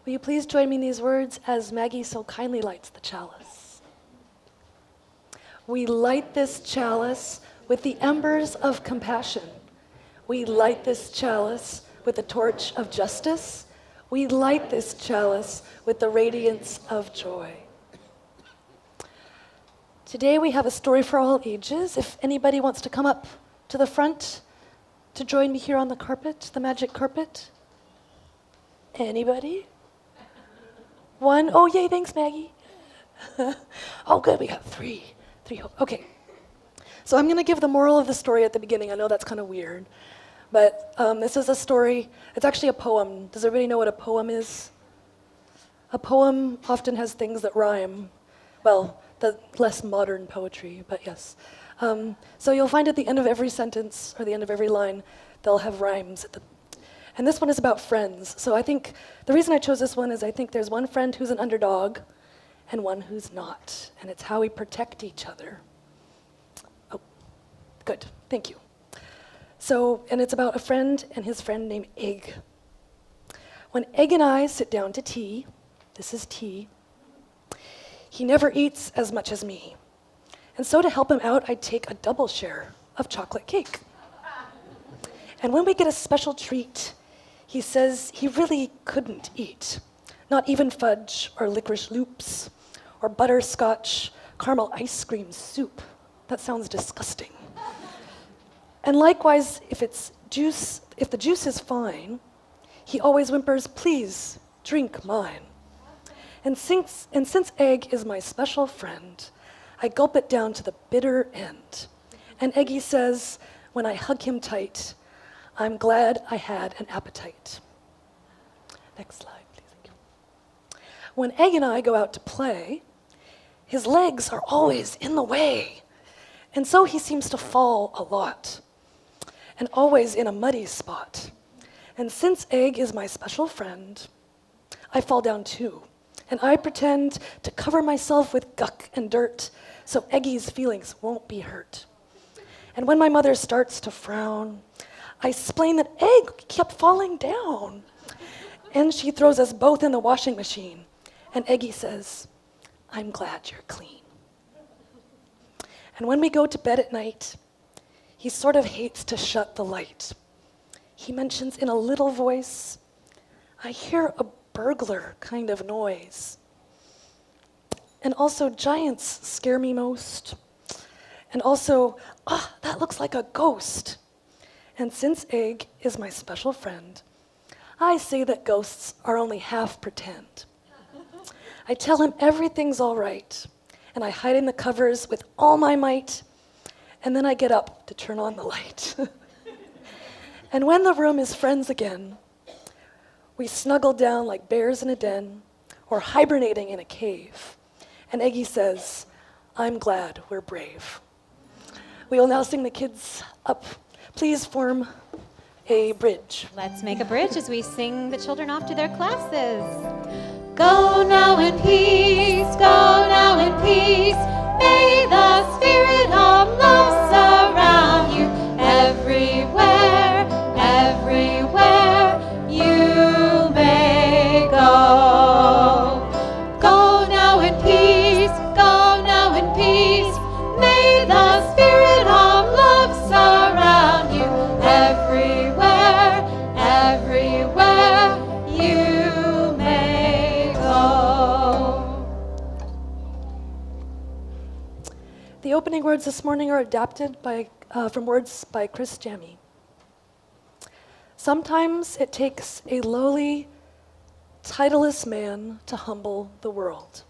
Will you please join me in these words as Maggie so kindly lights the chalice? We light this chalice with the embers of compassion. We light this chalice with the torch of justice. We light this chalice with the radiance of joy. Today we have a story for all ages. If anybody wants to come up to the front to join me here on the carpet, the magic carpet. Anybody? One? Oh, yay, thanks, Maggie. Oh, good, we got three. Okay. So I'm going to give the moral of the story at the beginning. I know that's kind of weird. But this is a story. It's actually a poem. Does everybody know what a poem is? A poem often has things that rhyme. Well, the less modern poetry, but yes. So you'll find at the end of every sentence, or the end of every line, they'll have rhymes. And this one is about friends. So I think the reason I chose this one is I think there's one friend who's an underdog and one who's not. And it's how we protect each other. Oh, good, thank you. So, and it's about a friend and his friend named Egg. When Egg and I sit down to tea, this is tea, he never eats as much as me. And so to help him out, I take a double share of chocolate cake. And when we get a special treat, he says he really couldn't eat. Not even fudge or licorice loops or butterscotch caramel ice cream soup. That sounds disgusting. And likewise, if the juice is fine, he always whimpers, "Please, drink mine." And since Egg is my special friend, I gulp it down to the bitter end. And Eggy says, when I hug him tight, "I'm glad I had an appetite." Next slide, please. Thank you. When Egg and I go out to play, his legs are always in the way. And so he seems to fall a lot, and always in a muddy spot. And since Egg is my special friend, I fall down too. And I pretend to cover myself with guck and dirt so Eggy's feelings won't be hurt. And when my mother starts to frown, I explain that Egg kept falling down. And she throws us both in the washing machine. And Eggy says, "I'm glad you're clean." And when we go to bed at night, he sort of hates to shut the light. He mentions in a little voice, "I hear a burglar kind of noise." And also, giants scare me most. And also, that looks like a ghost. And since Egg is my special friend, I say that ghosts are only half pretend. I tell him everything's all right, and I hide in the covers with all my might, and then I get up to turn on the light. And when the room is friends again, we snuggle down like bears in a den, or hibernating in a cave. And Eggy says, "I'm glad we're brave." We will now sing the kids up. Please form a bridge. Let's make a bridge as we sing the children off to their classes. Go now in peace, go now in peace. May the spirit of love surround you everywhere, everywhere you may go. Go now in peace, go now in peace. May the spirit of love surround you everywhere, everywhere you may go. The opening words this morning are adapted from words by Chris Jammy. Sometimes it takes a lowly, titleless man to humble the world.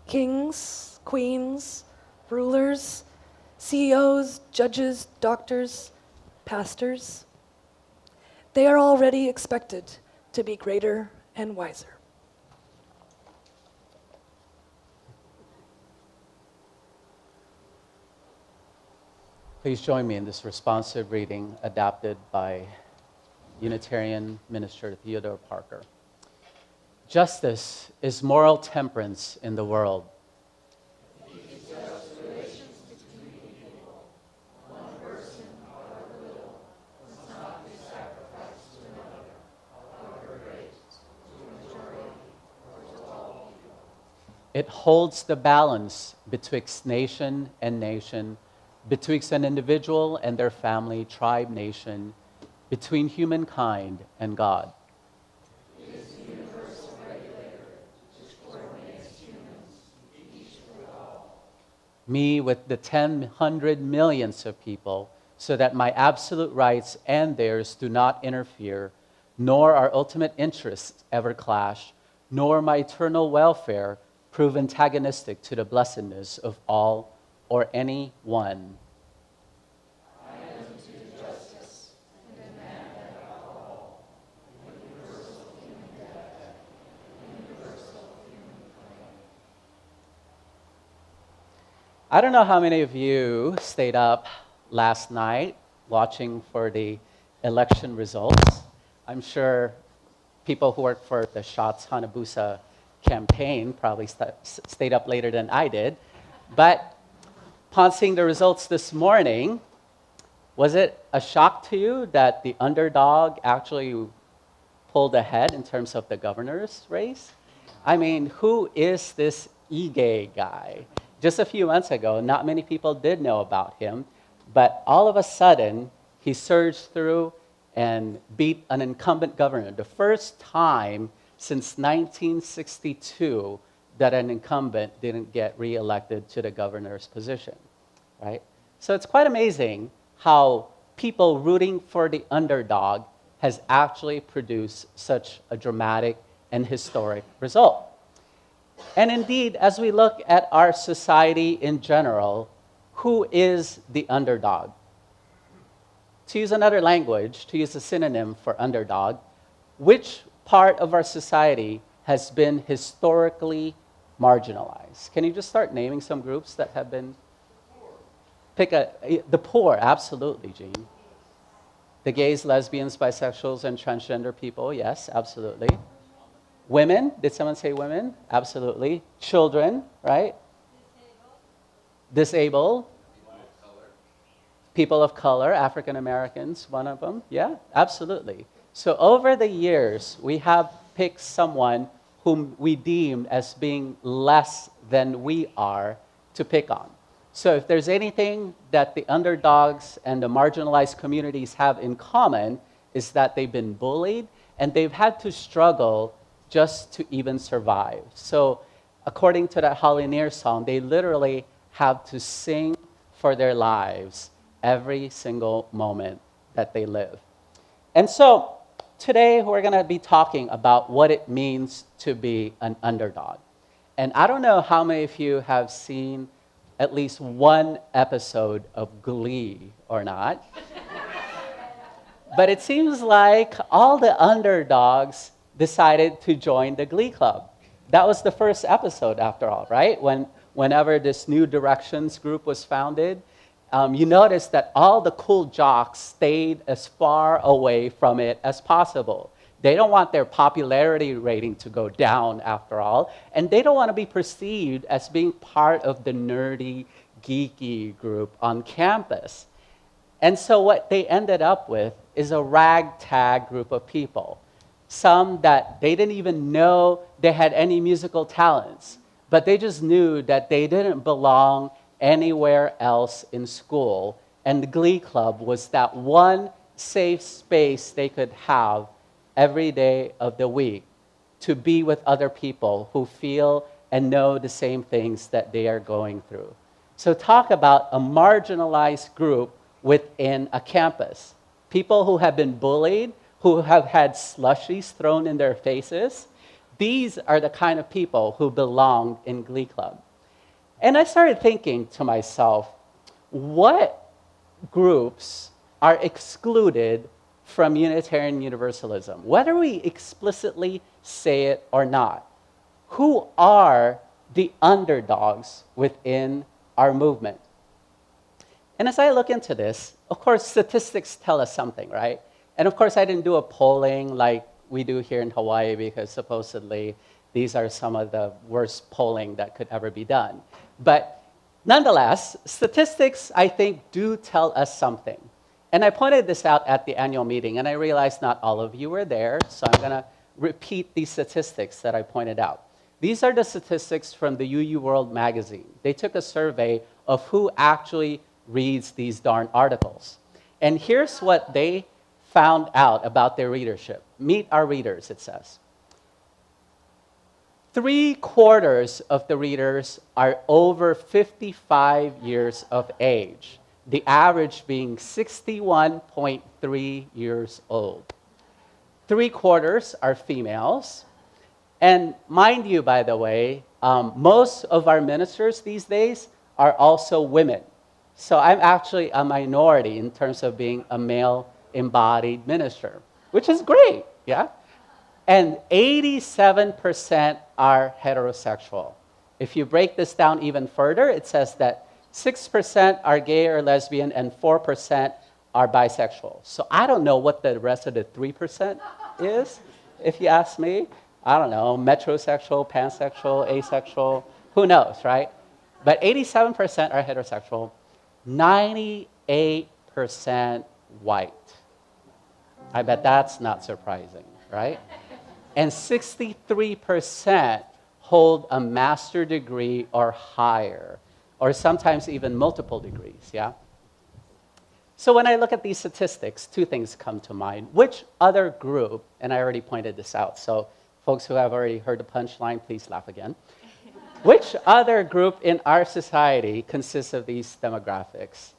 Kings, queens, rulers, CEOs, judges, doctors, pastors, they are already expected to be greater and wiser. Please join me in this responsive reading adapted by Unitarian minister Theodore Parker. Justice is moral temperance in the world. It holds the balance betwixt nation and nation, betwixt an individual and their family, tribe, nation, between humankind and God. Me with the 100 millions of people, so that my absolute rights and theirs do not interfere, nor our ultimate interests ever clash, nor my eternal welfare prove antagonistic to the blessedness of all or any one. I don't know how many of you stayed up last night watching for the election results. I'm sure people who work for the Shots Hanabusa campaign probably stayed up later than I did. But upon seeing the results this morning, was it a shock to you that the underdog actually pulled ahead in terms of the governor's race? I mean, who is this Ige guy? Just a few months ago, not many people did know about him, but all of a sudden, he surged through and beat an incumbent governor. The first time since 1962 that an incumbent didn't get reelected to the governor's position, right? So it's quite amazing how people rooting for the underdog has actually produced such a dramatic and historic result. And indeed, as we look at our society in general, who is the underdog? To use another language, to use a synonym for underdog, which part of our society has been historically marginalized? Can you just start naming some groups that have been? The poor, absolutely, Jean. The gays, lesbians, bisexuals, and transgender people, yes, absolutely. Women, did someone say women? Absolutely. Children, right? Disabled. People of color, African Americans, one of them. Yeah, absolutely. So over the years, we have picked someone whom we deem as being less than we are to pick on. So if there's anything that the underdogs and the marginalized communities have in common, is that they've been bullied and they've had to struggle just to even survive. So according to that Holly Near song, they literally have to sing for their lives every single moment that they live. And so today we're going to be talking about what it means to be an underdog. And I don't know how many of you have seen at least one episode of Glee or not. But it seems like all the underdogs decided to join the Glee Club. That was the first episode, after all, right? Whenever this New Directions group was founded, you notice that all the cool jocks stayed as far away from it as possible. They don't want their popularity rating to go down, after all, and they don't want to be perceived as being part of the nerdy, geeky group on campus. And so what they ended up with is a ragtag group of people. Some that they didn't even know they had any musical talents, but they just knew that they didn't belong anywhere else in school. And the Glee Club was that one safe space they could have every day of the week to be with other people who feel and know the same things that they are going through. So talk about a marginalized group within a campus. People who have been bullied, who have had slushies thrown in their faces. These are the kind of people who belonged in Glee Club. And I started thinking to myself, what groups are excluded from Unitarian Universalism, whether we explicitly say it or not? Who are the underdogs within our movement? And as I look into this, of course, statistics tell us something, right? And of course, I didn't do a polling like we do here in Hawaii because supposedly these are some of the worst polling that could ever be done. But nonetheless, statistics, I think, do tell us something. And I pointed this out at the annual meeting, and I realized not all of you were there, so I'm going to repeat these statistics that I pointed out. These are the statistics from the UU World magazine. They took a survey of who actually reads these darn articles. And here's what they found out about their readership. Meet our readers, it says. 3/4 of the readers are over 55 years of age, the average being 61.3 years old. 3/4 are females. And mind you, by the way, most of our ministers these days are also women. So I'm actually a minority in terms of being a male-embodied minister, which is great, yeah? And 87% are heterosexual. If you break this down even further, it says that 6% are gay or lesbian and 4% are bisexual. So I don't know what the rest of the 3% is, if you ask me. I don't know, metrosexual, pansexual, asexual, who knows, right? But 87% are heterosexual, 98% white. I bet that's not surprising, right? And 63% hold a master's degree or higher, or sometimes even multiple degrees, yeah? So when I look at these statistics, two things come to mind. Which other group, and I already pointed this out, so folks who have already heard the punchline, please laugh again. Which other group in our society consists of these demographics?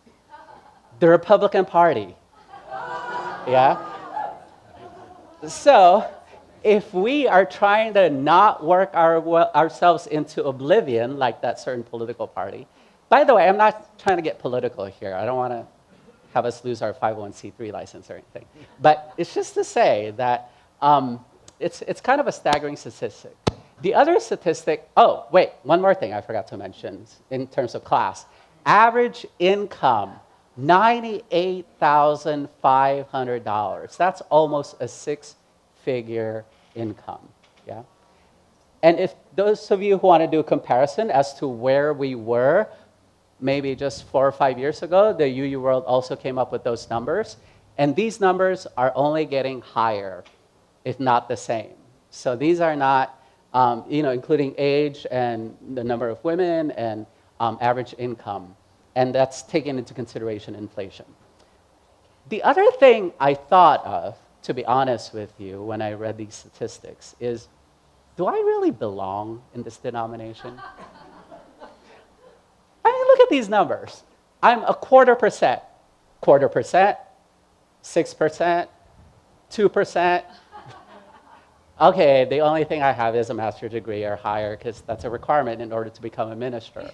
The Republican Party, yeah? So if we are trying to not work ourselves into oblivion like that certain political party, by the way, I'm not trying to get political here. I don't want to have us lose our 501c3 license or anything. But it's just to say that it's kind of a staggering statistic. The other statistic, oh, wait, one more thing I forgot to mention in terms of class. Average income, $98,500. That's almost a six-figure income, yeah? And if those of you who want to do a comparison as to where we were, maybe just 4 or 5 years ago, the UU World also came up with those numbers. And these numbers are only getting higher, if not the same. So these are not, including age and the number of women and average income. And that's taking into consideration inflation. The other thing I thought of, to be honest with you, when I read these statistics is, do I really belong in this denomination? I mean, look at these numbers. I'm a 1/4%, 6%, 2%. Okay, the only thing I have is a master's degree or higher because that's a requirement in order to become a minister.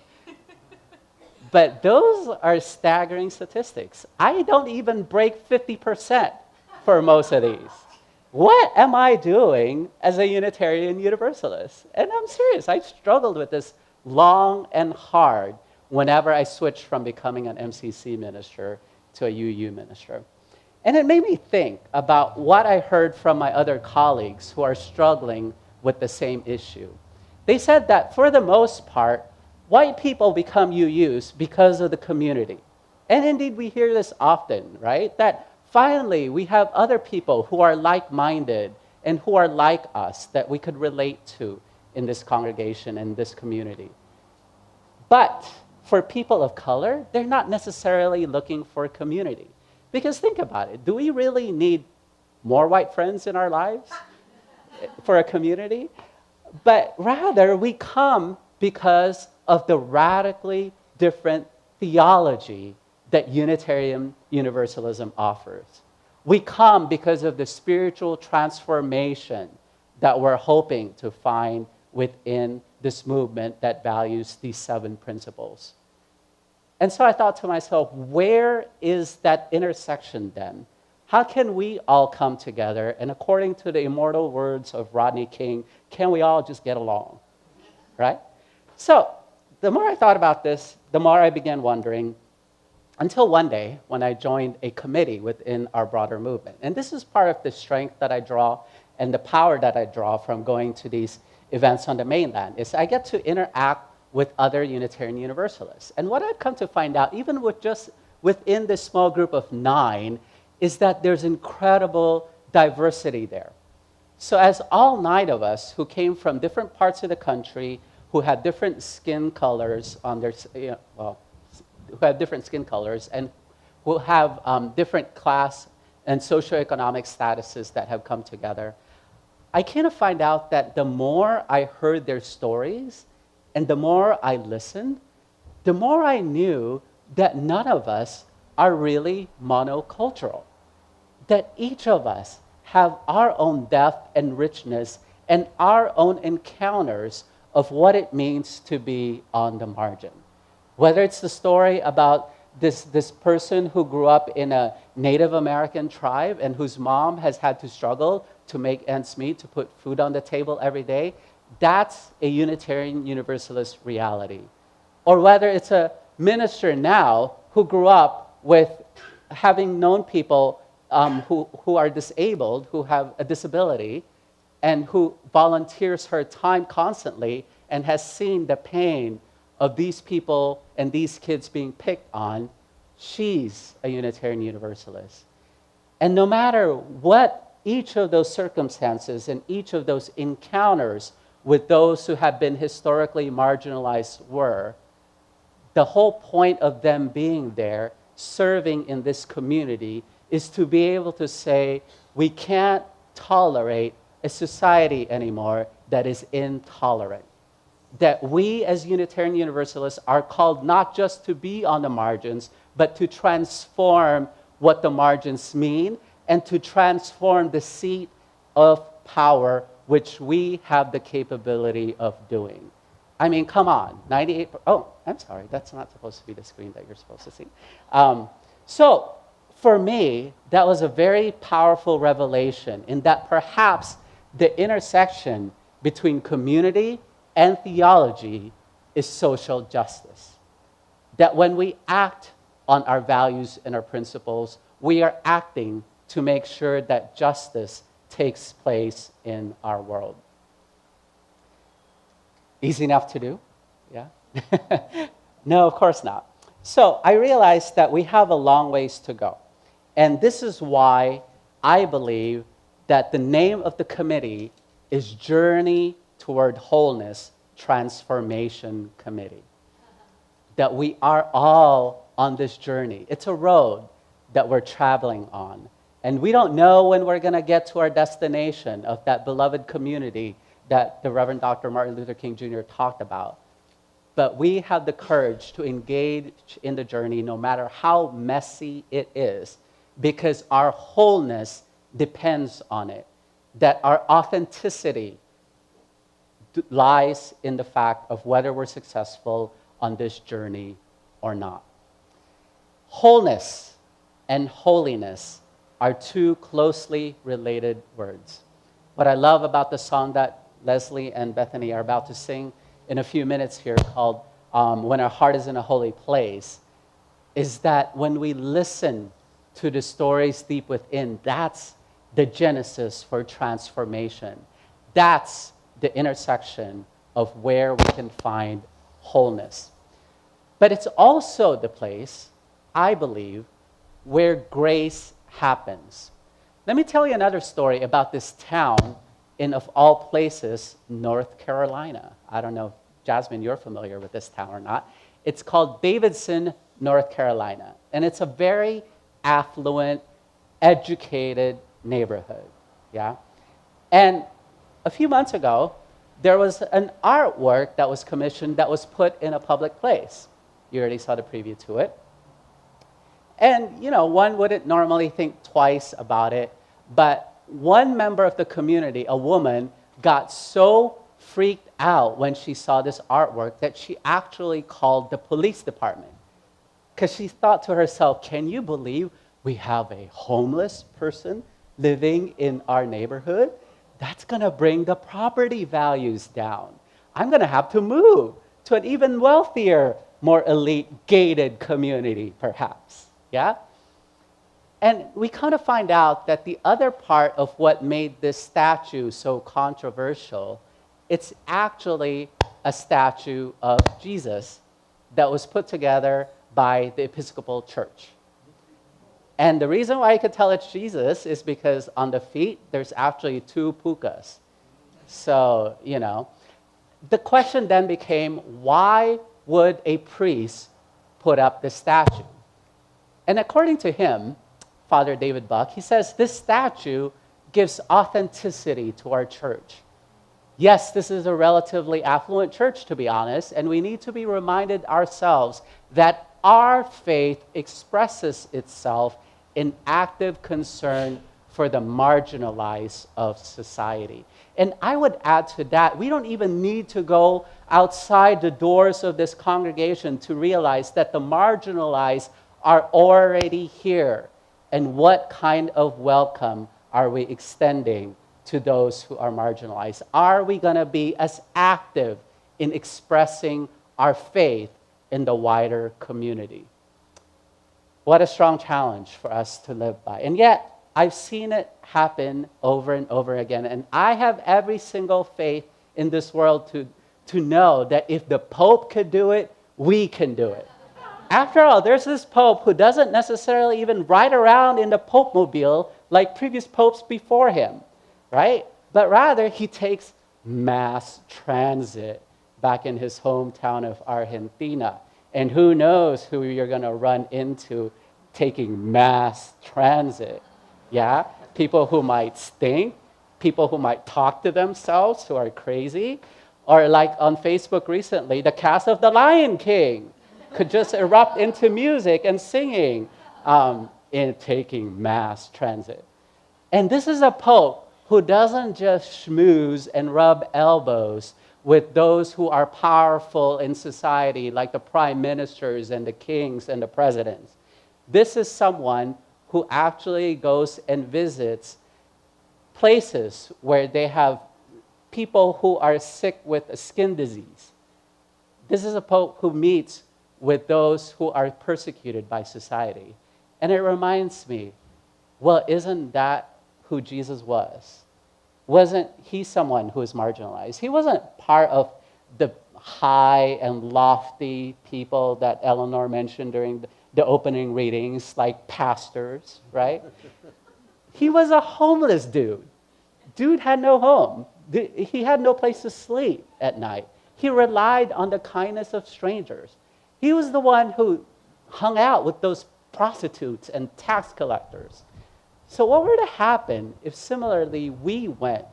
But those are staggering statistics. I don't even break 50% for most of these. What am I doing as a Unitarian Universalist? And I'm serious, I struggled with this long and hard whenever I switched from becoming an MCC minister to a UU minister. And it made me think about what I heard from my other colleagues who are struggling with the same issue. They said that for the most part, white people become UUs because of the community. And indeed, we hear this often, right? That finally, we have other people who are like-minded and who are like us that we could relate to in this congregation and this community. But for people of color, they're not necessarily looking for a community. Because think about it, do we really need more white friends in our lives for a community? But rather, we come because of the radically different theology that Unitarian Universalism offers. We come because of the spiritual transformation that we're hoping to find within this movement that values these 7 principles. And so I thought to myself, where is that intersection then? How can we all come together? And according to the immortal words of Rodney King, can we all just get along? Right? So the more I thought about this, the more I began wondering, until one day when I joined a committee within our broader movement. And this is part of the strength that I draw and the power that I draw from going to these events on the mainland, is I get to interact with other Unitarian Universalists. And what I've come to find out, even with just within this small group of 9, is that there's incredible diversity there. So as all 9 of us who came from different parts of the country, who had different skin colors on their, who have different skin colors and who have different class and socioeconomic statuses that have come together, I kind of find out that the more I heard their stories and the more I listened, the more I knew that none of us are really monocultural. That each of us have our own depth and richness and our own encounters of what it means to be on the margin. Whether it's the story about this person who grew up in a Native American tribe and whose mom has had to struggle to make ends meet, to put food on the table every day, that's a Unitarian Universalist reality. Or whether it's a minister now who grew up with having known people who are disabled, who have a disability, and who volunteers her time constantly and has seen the pain of these people and these kids being picked on, she's a Unitarian Universalist. And no matter what each of those circumstances and each of those encounters with those who have been historically marginalized were, the whole point of them being there, serving in this community, is to be able to say, we can't tolerate a society anymore that is intolerant. That we as Unitarian Universalists are called not just to be on the margins, but to transform what the margins mean and to transform the seat of power, which we have the capability of doing. I mean, come on, 98, oh, I'm sorry, that's not supposed to be the screen that you're supposed to see. So for me, that was a very powerful revelation in that perhaps the intersection between community and theology is social justice. That when we act on our values and our principles, we are acting to make sure that justice takes place in our world. Easy enough to do? Yeah? No, of course not. So I realized that we have a long ways to go. And this is why I believe that the name of the committee is Journey Toward Wholeness Transformation Committee. That we are all on this journey. It's a road that we're traveling on. And we don't know when we're going to get to our destination of that beloved community that the Reverend Dr. Martin Luther King Jr. talked about. But we have the courage to engage in the journey no matter how messy it is, because our wholeness depends on it. That our authenticity lies in the fact of whether we're successful on this journey or not. Wholeness and holiness are two closely related words. What I love about the song that Leslie and Bethany are about to sing in a few minutes here, called When Our Heart Is in a Holy Place, is that when we listen to the stories deep within, that's the genesis for transformation. That's the intersection of where we can find wholeness. But it's also the place, I believe, where grace happens. Let me tell you another story about this town in, of all places, North Carolina. I don't know, Jasmine, you're familiar with this town or not. It's called Davidson, North Carolina. And it's a very affluent, educated neighborhood, yeah? And a few months ago, there was an artwork that was commissioned that was put in a public place. You already saw the preview to it. And, you know, one wouldn't normally think twice about it, but one member of the community, a woman, got so freaked out when she saw this artwork that she actually called the police department. Because she thought to herself, can you believe we have a homeless person living in our neighborhood? That's going to bring the property values down. I'm going to have to move to an even wealthier, more elite, gated community, perhaps. Yeah? And we kind of find out that the other part of what made this statue so controversial, it's actually a statue of Jesus that was put together by the Episcopal Church. And the reason why I could tell it's Jesus is because on the feet, there's actually 2 pukas. So, the question then became, why would a priest put up this statue? And according to him, Father David Buck, he says this statue gives authenticity to our church. Yes, this is a relatively affluent church, to be honest, and we need to be reminded ourselves that our faith expresses itself in active concern for the marginalized of society. And I would add to that, we don't even need to go outside the doors of this congregation to realize that the marginalized are already here. And what kind of welcome are we extending to those who are marginalized? Are we going to be as active in expressing our faith in the wider community? What a strong challenge for us to live by. And yet, I've seen it happen over and over again. And I have every single faith in this world to know that if the Pope could do it, we can do it. After all, there's this Pope who doesn't necessarily even ride around in the Pope-mobile like previous popes before him, right? But rather, he takes mass transit back in his hometown of Argentina. And who knows who you're going to run into taking mass transit. Yeah, people who might stink, people who might talk to themselves, who are crazy, or like on Facebook recently, the cast of The Lion King could just erupt into music and singing in taking mass transit. And this is a pope who doesn't just schmooze and rub elbows with those who are powerful in society, like the prime ministers and the kings and the presidents. This is someone who actually goes and visits places where they have people who are sick with a skin disease. This is a pope who meets with those who are persecuted by society. And it reminds me, well, isn't that who Jesus was? Wasn't he someone who was marginalized? He wasn't part of the high and lofty people that Eleanor mentioned during the opening readings, like pastors, right? He was a homeless dude. Dude had no home. He had no place to sleep at night. He relied on the kindness of strangers. He was the one who hung out with those prostitutes and tax collectors. So what were to happen if similarly we went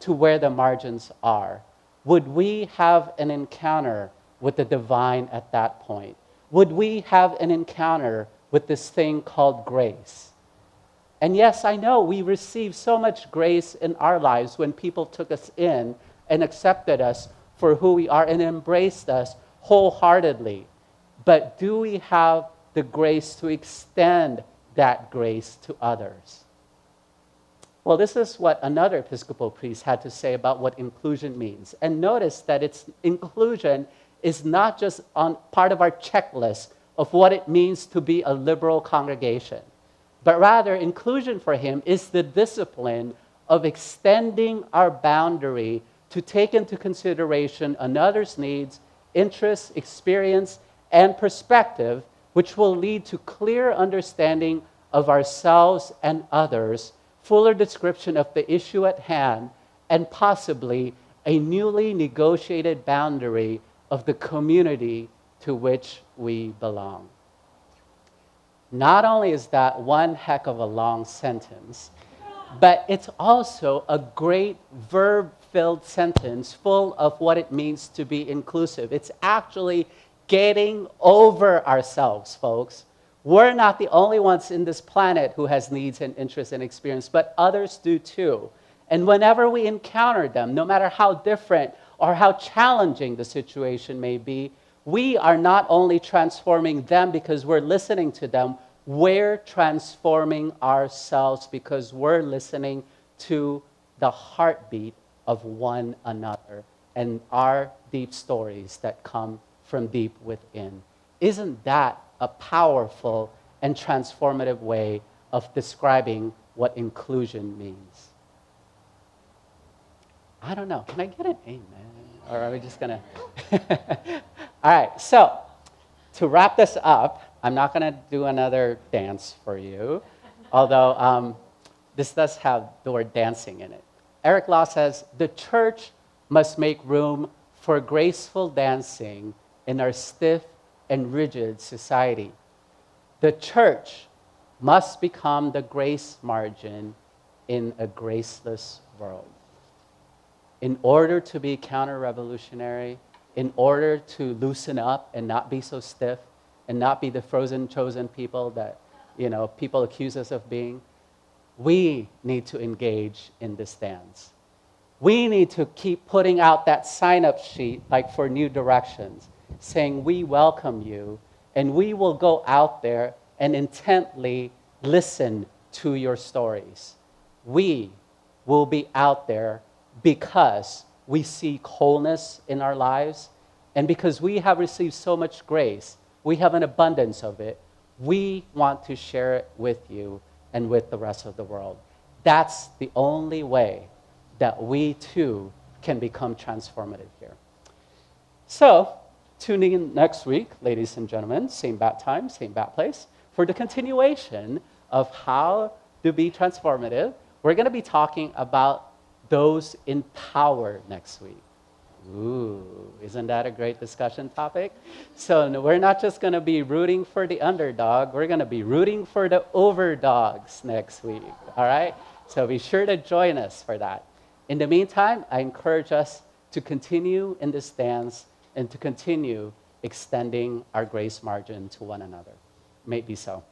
to where the margins are? Would we have an encounter with the divine at that point? Would we have an encounter with this thing called grace? And yes, I know we receive so much grace in our lives when people took us in and accepted us for who we are and embraced us wholeheartedly. But do we have the grace to extend that grace to others? Well, this is what another Episcopal priest had to say about what inclusion means. And notice that its inclusion is not just on part of our checklist of what it means to be a liberal congregation, but rather inclusion for him is the discipline of extending our boundary to take into consideration another's needs, interests, experience, and perspective, which will lead to clear understanding of ourselves and others, fuller description of the issue at hand, and possibly a newly negotiated boundary of the community to which we belong. Not only is that one heck of a long sentence, but it's also a great verb-filled sentence full of what it means to be inclusive. It's actually getting over ourselves, folks. We're not the only ones in this planet who has needs and interests and experience, but others do too. And whenever we encounter them, no matter how different or how challenging the situation may be, we are not only transforming them because we're listening to them, we're transforming ourselves because we're listening to the heartbeat of one another and our deep stories that come from deep within. Isn't that a powerful and transformative way of describing what inclusion means? I don't know. Can I get an amen? Or are we just going to? All right. So to wrap this up, I'm not going to do another dance for you, although this does have the word dancing in it. Eric Law says, the church must make room for graceful dancing in our stiff and rigid society. The church must become the grace margin in a graceless world. In order to be counter-revolutionary, in order to loosen up and not be so stiff and not be the frozen chosen people that people accuse us of being, we need to engage in this dance. We need to keep putting out that sign-up sheet like for New Directions, saying we welcome you, and we will go out there and intently listen to your stories. We will be out there because we seek wholeness in our lives, and because we have received so much grace, we have an abundance of it. We want to share it with you and with the rest of the world. That's the only way that we too can become transformative here. So, tune in next week, ladies and gentlemen, same bat time, same bat place, for the continuation of how to be transformative. We're going to be talking about those in power next week. Ooh, isn't that a great discussion topic? So we're not just going to be rooting for the underdog, we're going to be rooting for the overdogs next week, all right? So be sure to join us for that. In the meantime, I encourage us to continue in this dance and to continue extending our grace margin to one another. May it be so.